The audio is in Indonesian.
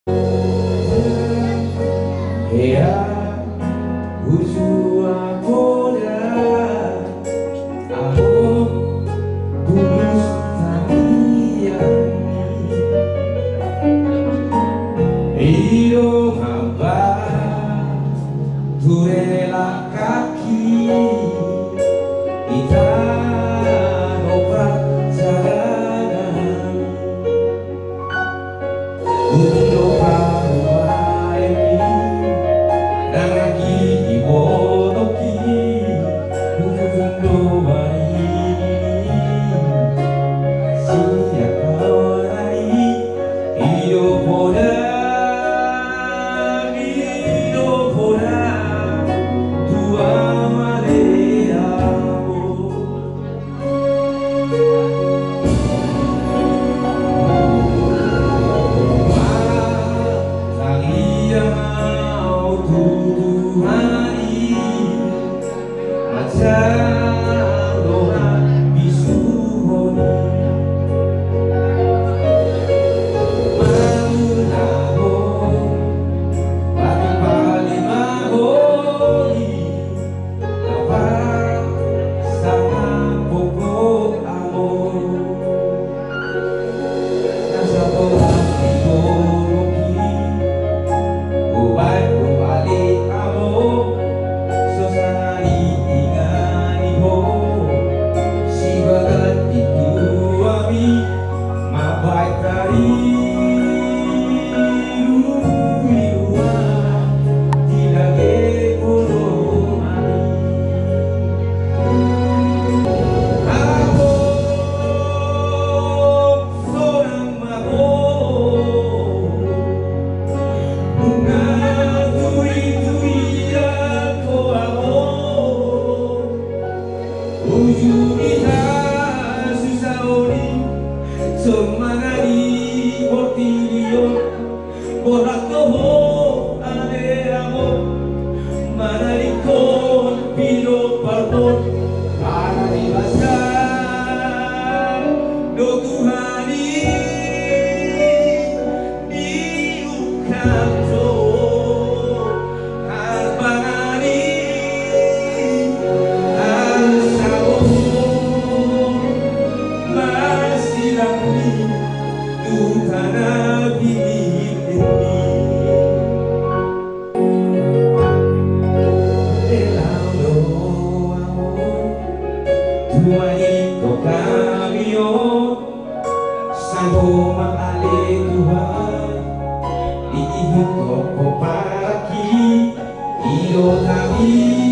Ea ujua koda Amo tulus tarian Iyo hamba turela kaki Ita obat jalanan Undo parumaemi Nangaki iwonoki Nukundo maini Siya kawarai Iyo poda Tua maleamo Tuduhani macam orang bisuhoni Mangunabo Pagi-pagi mahoni Dapat sama pokok amor Nasa orang dikologi Ubay balik amo Suasana ingani ho Sibagat itu ami Mabay kari Lumiwa Tilage kono Ako Seorang mabok Bunga Ujungnya susah oli Semangani portilio Borak toho ane amor Manarikon pino parbon Para dibasar Do Tuhani Di ukanto Harpangani Sanggup mengalih Tuhan Diihut kok paraki Iyo kami